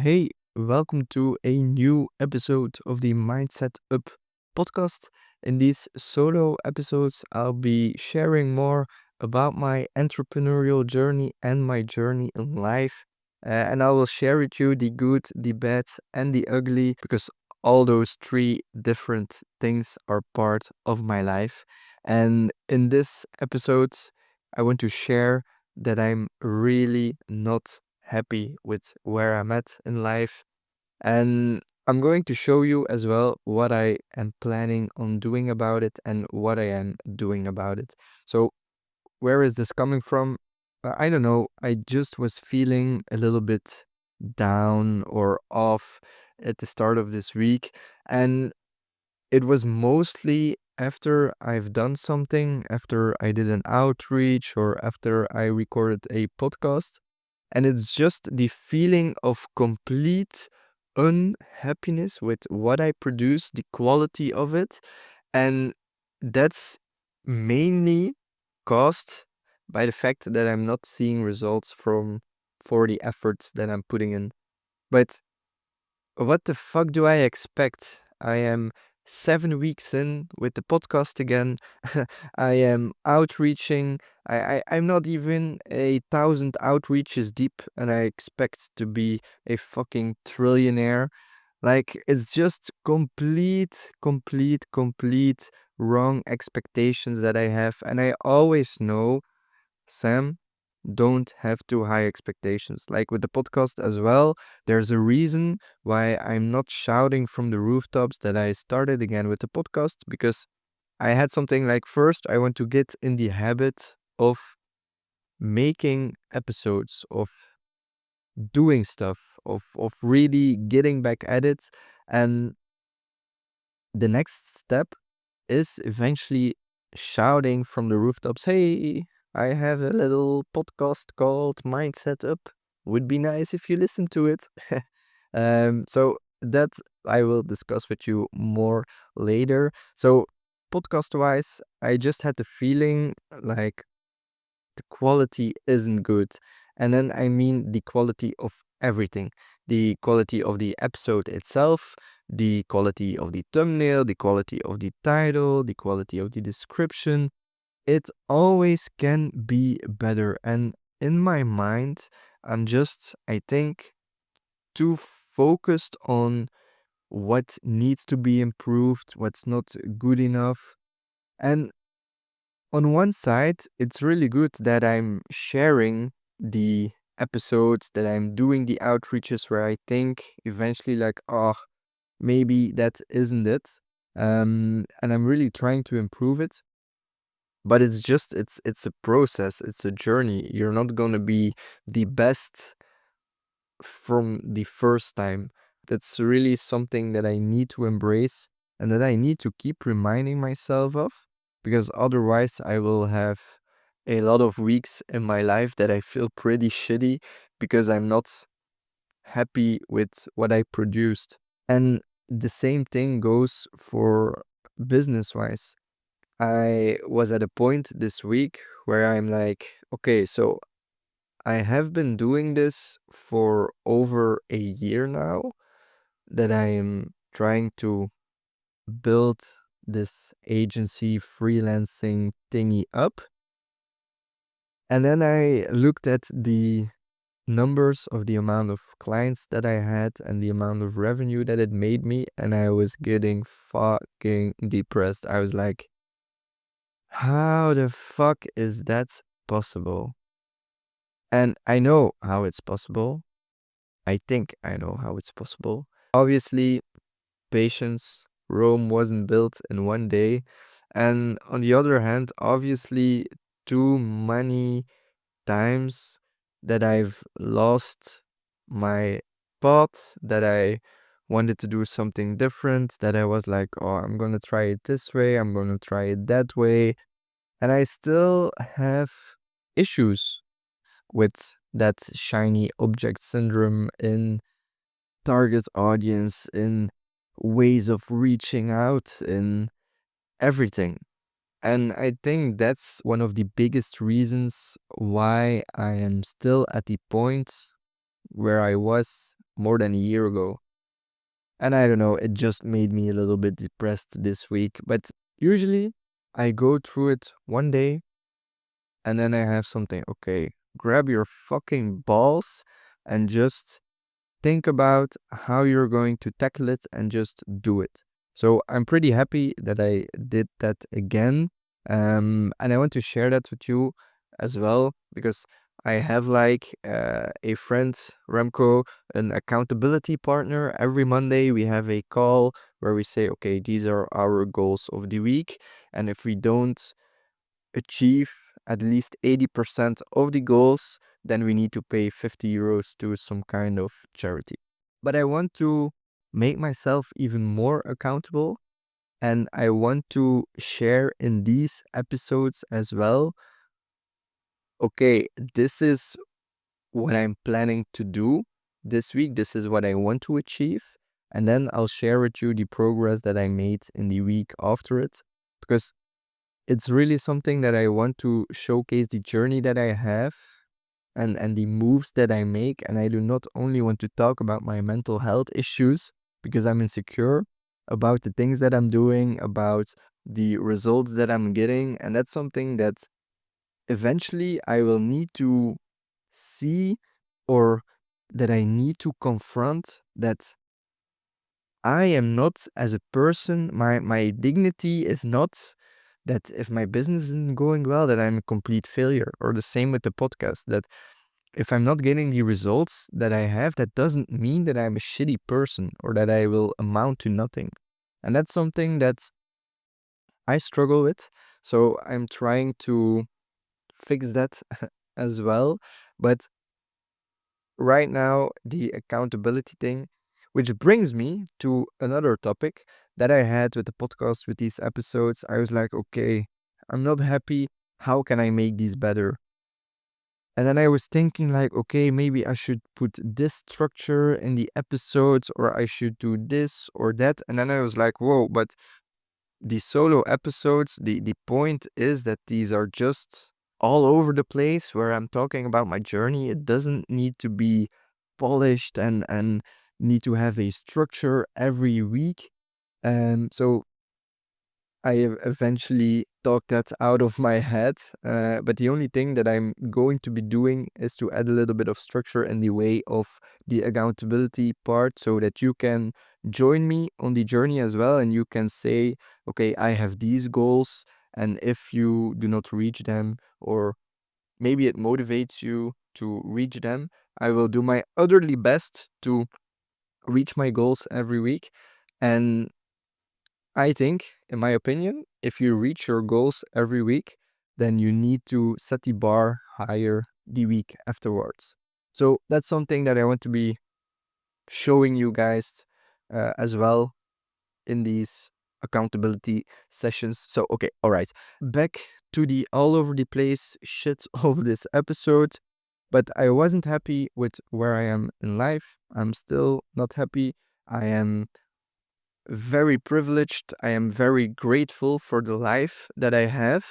Hey, welcome to a new episode of the Mindset Up podcast. In these solo episodes, I'll be sharing more about my entrepreneurial journey and my journey in life. And I will share with you the good, the bad, and the ugly because all those three different things are part of my life. And in this episode, I want to share that I'm really not happy with where I'm at in life. And I'm going to show you as well what I am planning on doing about it and what I am doing about it. So, where is this coming from? I don't know. I just was feeling a little bit down or off at the start of this week. And it was mostly after I've done something, after I did an outreach or after I recorded a podcast. And it's just the feeling of complete unhappiness with what I produce, the quality of it. And that's mainly caused by the fact that I'm not seeing results from for the efforts that I'm putting in. But what the fuck do I expect? I am 7 weeks in with the podcast again. I am outreaching. I'm not even 1,000 outreaches deep, and I expect to be a fucking trillionaire. Like, it's just complete wrong expectations that I have. And I always know, Sam, don't have too high expectations. Like with the podcast as well, there's a reason why I'm not shouting from the rooftops that I started again with the podcast because I had something like first, I want to get in the habit of making episodes, of doing stuff, of really getting back at it. And the next step is eventually shouting from the rooftops, hey, I have a little podcast called Mindset Up. Would be nice if you listen to it. So that I will discuss with you more later. So podcast wise, I just had the feeling like the quality isn't good. And then I mean the quality of everything, the quality of the episode itself, the quality of the thumbnail, the quality of the title, the quality of the description. It always can be better. And in my mind, I'm just, I think, too focused on what needs to be improved, what's not good enough. And on one side, it's really good that I'm sharing the episodes, that I'm doing the outreaches where I think eventually, like, oh, maybe that isn't it. And I'm really trying to improve it. But it's just it's a process, it's a journey. You're not gonna be the best from the first time. That's really something that I need to embrace and that I need to keep reminding myself of because otherwise I will have a lot of weeks in my life that I feel pretty shitty because I'm not happy with what I produced. And the same thing goes for business wise. I was at a point this week where I'm like, okay, so I have been doing this for over a year now that I am trying to build this agency freelancing thingy up. And then I looked at the numbers of the amount of clients that I had and the amount of revenue that it made me, and I was getting fucking depressed. I was like, how the fuck is that possible? And I know how it's possible. I think I know how it's possible. Obviously, patience, Rome wasn't built in one day. And on the other hand, obviously, too many times that I've lost my path, that I wanted to do something different, that I was like, oh, I'm gonna try it this way, I'm gonna try it that way. And I still have issues with that shiny object syndrome in target audience, in ways of reaching out, in everything. And I think that's one of the biggest reasons why I am still at the point where I was more than a year ago. And I don't know, it just made me a little bit depressed this week. But usually I go through it one day and then I have something. Okay, grab your fucking balls and just think about how you're going to tackle it and just do it. So I'm pretty happy that I did that again. And I want to share that with you as well because I have like a friend, Remco, an accountability partner. Every Monday we have a call where we say, okay, these are our goals of the week. And if we don't achieve at least 80% of the goals, then we need to pay 50 euros to some kind of charity. But I want to make myself even more accountable and I want to share in these episodes as well. Okay, this is what I'm planning to do this week. This is what I want to achieve. And then I'll share with you the progress that I made in the week after it. Because it's really something that I want to showcase the journey that I have and the moves that I make. And I do not only want to talk about my mental health issues because I'm insecure about the things that I'm doing, about the results that I'm getting. And that's something that eventually I will need to see or that I need to confront that I am not as a person, my dignity is not that if my business isn't going well, that I'm a complete failure. Or the same with the podcast, that if I'm not getting the results that I have, that doesn't mean that I'm a shitty person or that I will amount to nothing. And that's something that I struggle with. So I'm trying to fix that as well. But right now, the accountability thing, which brings me to another topic that I had with the podcast with these episodes. I was like, okay, I'm not happy. How can I make these better? And then I was thinking like, okay, maybe I should put this structure in the episodes or I should do this or that. And then I was like, whoa, but the solo episodes, the point is that these are just all over the place where I'm talking about my journey. It doesn't need to be polished and need to have a structure every week. And so I eventually talked that out of my head. But the only thing that I'm going to be doing is to add a little bit of structure in the way of the accountability part so that you can join me on the journey as well. And you can say, okay, I have these goals. And if you do not reach them, or maybe it motivates you to reach them, I will do my utterly best to reach my goals every week. And I think, in my opinion, if you reach your goals every week, then you need to set the bar higher the week afterwards. So that's something that I want to be showing you guys as well in these accountability sessions. So, okay, all right. Back to the all over the place shit of this episode. But I wasn't happy with where I am in life. I'm still not happy. I am very privileged. I am very grateful for the life that I have,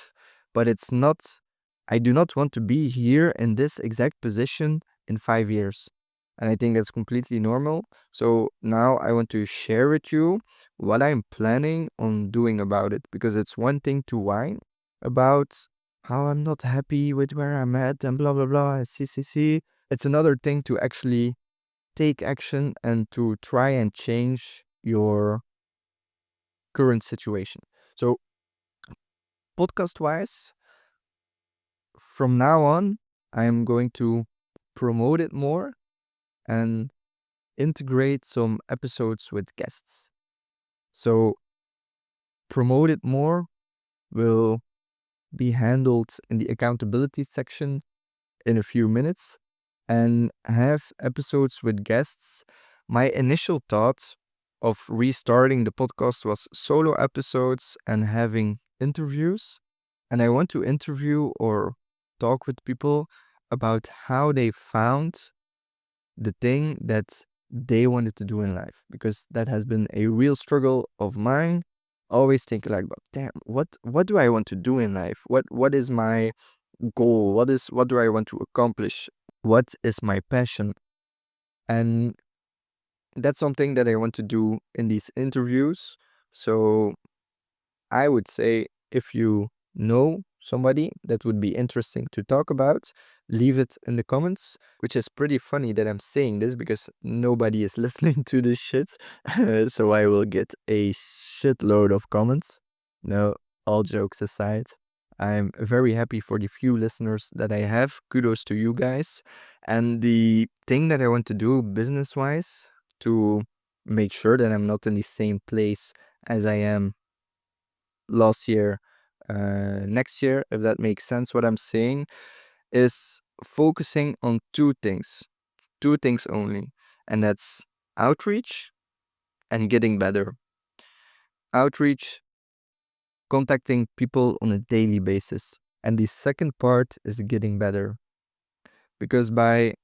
but it's not, I do not want to be here in this exact position in 5 years. And I think that's completely normal. So now I want to share with you what I'm planning on doing about it, because it's one thing to whine about how I'm not happy with where I'm at and blah, blah, blah, and see. It's another thing to actually take action and to try and change your current situation. So, podcast wise, from now on, I am going to promote it more and integrate some episodes with guests. So, promote it more will be handled in the accountability section in a few minutes and have episodes with guests. My initial thought of restarting the podcast was solo episodes and having interviews. And I want to interview or talk with people about how they found the thing that they wanted to do in life, because that has been a real struggle of mine. Always think like, damn, what do I want to do in life? What is my goal? What do I want to accomplish? What is my passion? And that's something that I want to do in these interviews. So I would say if you know somebody that would be interesting to talk about, leave it in the comments, which is pretty funny that I'm saying this because nobody is listening to this shit. So I will get a shitload of comments. No, all jokes aside, I'm very happy for the few listeners that I have. Kudos to you guys. And the thing that I want to do business wise to make sure that I'm not in the same place as I am last year, next year, if that makes sense, what I'm saying is focusing on two things only, and that's outreach and getting better. Outreach, contacting people on a daily basis. And the second part is getting better. Because by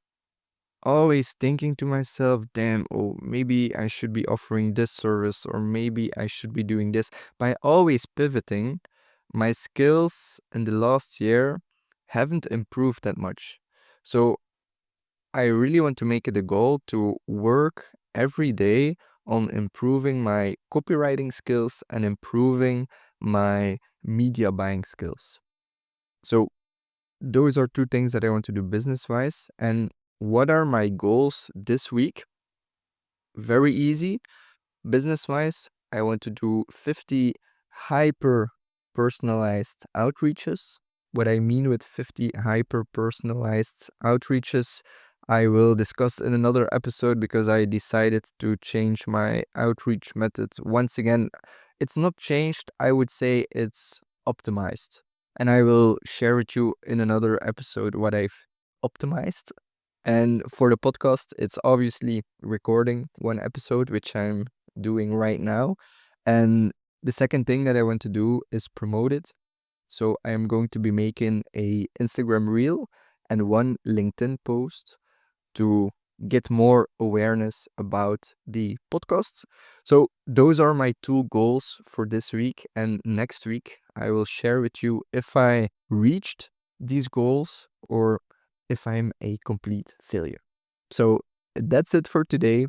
always thinking to myself, damn, oh, maybe I should be offering this service or maybe I should be doing this. By always pivoting, my skills in the last year haven't improved that much. So I really want to make it a goal to work every day on improving my copywriting skills and improving my media buying skills. So those are two things that I want to do business wise. And what are my goals this week? Very easy. Business wise, I want to do 50 hyper personalized outreaches. What I mean with 50 hyper personalized outreaches, I will discuss in another episode because I decided to change my outreach method once again. It's not changed, I would say it's optimized. And I will share with you in another episode what I've optimized. And for the podcast, it's obviously recording one episode, which I'm doing right now. And the second thing that I want to do is promote it. So I am going to be making a Instagram reel and one LinkedIn post to get more awareness about the podcast. So those are my two goals for this week. And next week, I will share with you if I reached these goals or if I'm a complete failure. So that's it for today.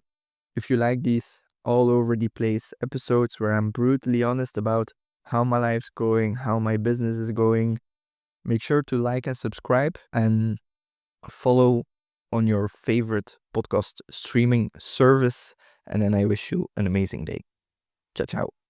If you like these all over the place episodes where I'm brutally honest about how my life's going, how my business is going, make sure to like and subscribe and follow on your favorite podcast streaming service. And then I wish you an amazing day. Ciao, ciao.